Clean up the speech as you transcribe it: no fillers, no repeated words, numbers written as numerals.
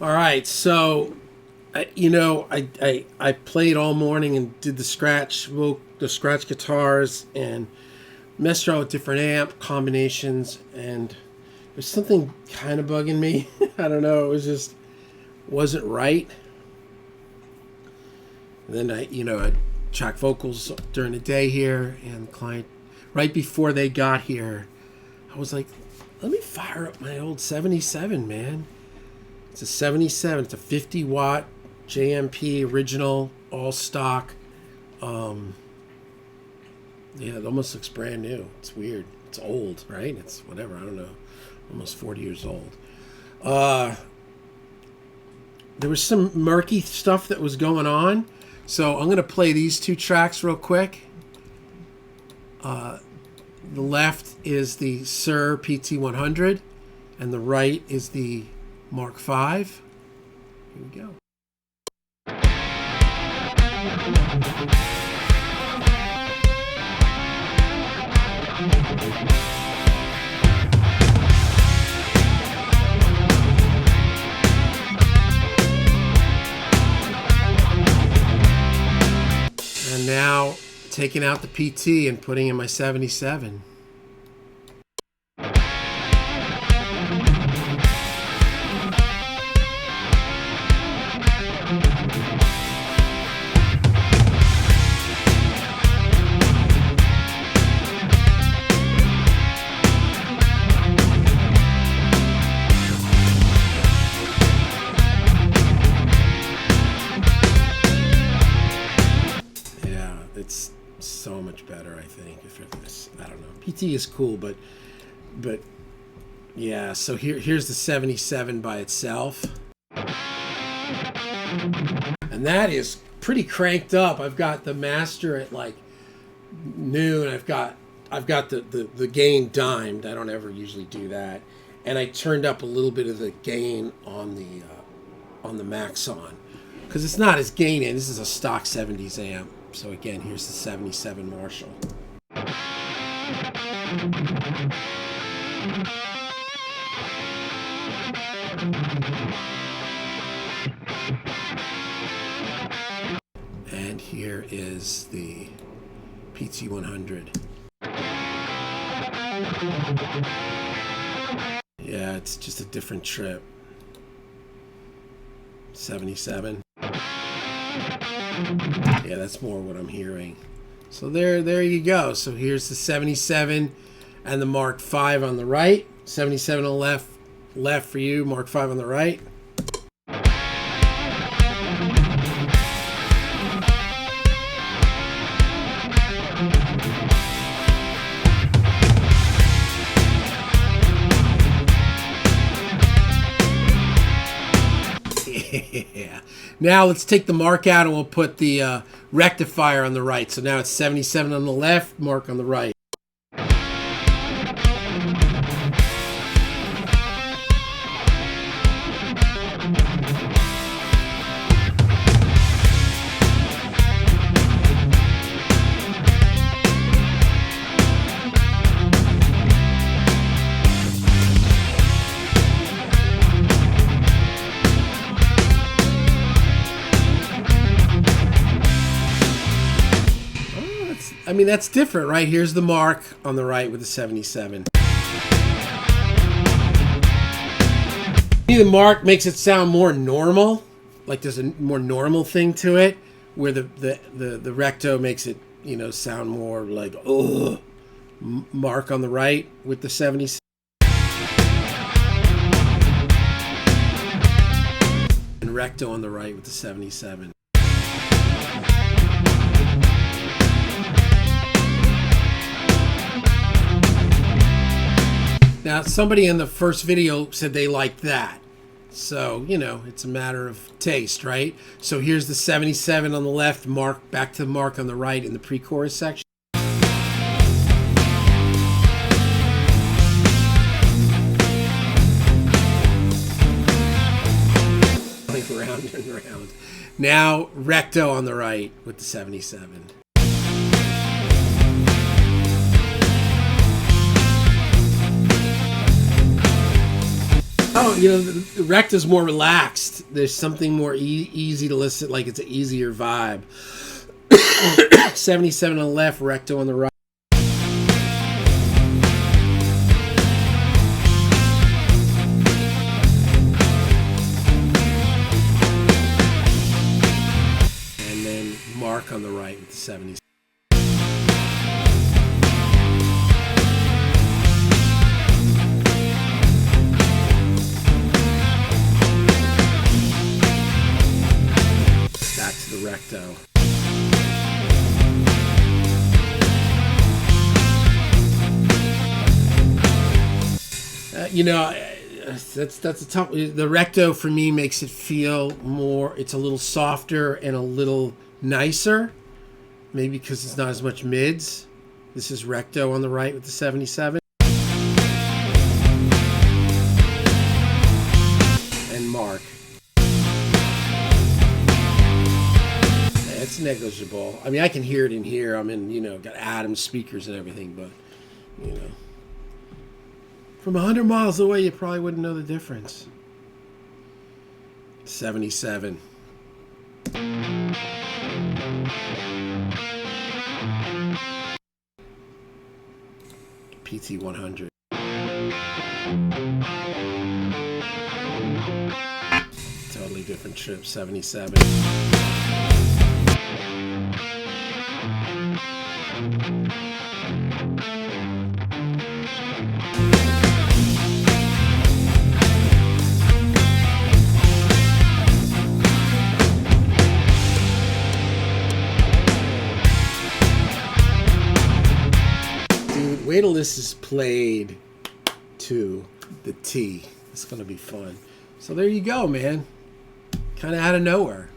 All right, so I played all morning and did the scratch guitars and messed around with different amp combinations, and there's something kind of bugging me. I don't know. It was just wasn't right. And then I track vocals during the day here, and the client right before they got here, I was like, let me fire up my old 77, man. It's a 77. It's a 50-watt JMP original, all stock. Yeah, it almost looks brand new. It's weird. It's old, right? It's whatever. I don't know. Almost 40 years old. There was some murky stuff that was going on. So I'm going to play these two tracks real quick. The left is the Sir PT100, and the right is the Mark V. Here we go. And now taking out the PT and putting in my 77. It's so much better, I think. If it's, I don't know. PT is cool, but yeah. So here's the 77 by itself, and that is pretty cranked up. I've got the master at like noon. I've got the gain dimed. I don't ever usually do that, and I turned up a little bit of the gain on the max on, because it's not as gainy. This is a stock 70s amp. So again, here's the 77 Marshall. And here is the PT100. Yeah, it's just a different trip. 77. Yeah, that's more what I'm hearing. So there you go. So here's the 77 and the Mark V on the right. 77 on the left for you, Mark V on the right. Yeah. Now let's take the Mark out and we'll put the rectifier on the right. So now it's 77 on the left, Mark on the right. I mean, that's different, right? Here's the Mark on the right with the 77. The Mark makes it sound more normal, like there's a more normal thing to it, where the Recto makes it, sound more like, ugh. Mark on the right with the 77. And Recto on the right with the 77. Now, somebody in the first video said they liked that. So, it's a matter of taste, right? So here's the 77 on the left, Mark, back to Mark on the right in the pre-chorus section. Like round and round. Now, Recto on the right with the 77. Oh, the recto's more relaxed. There's something more easy to listen, like it's an easier vibe. 77 on the left, recto on the right. And then Mark on the right with the 70s. Back to the recto. That's a tough. The recto for me makes it feel more. It's a little softer and a little nicer. Maybe because it's not as much mids. This is recto on the right with the 77. And Mark. It's negligible. I mean, I can hear it in here. I'm in, got Adams speakers and everything, but, from 100 miles away, you probably wouldn't know the difference. 77. PT 100. Totally different trip. 77. Dude, wait till this is played to the T. It's going to be fun. So there you go, man. Kind of out of nowhere.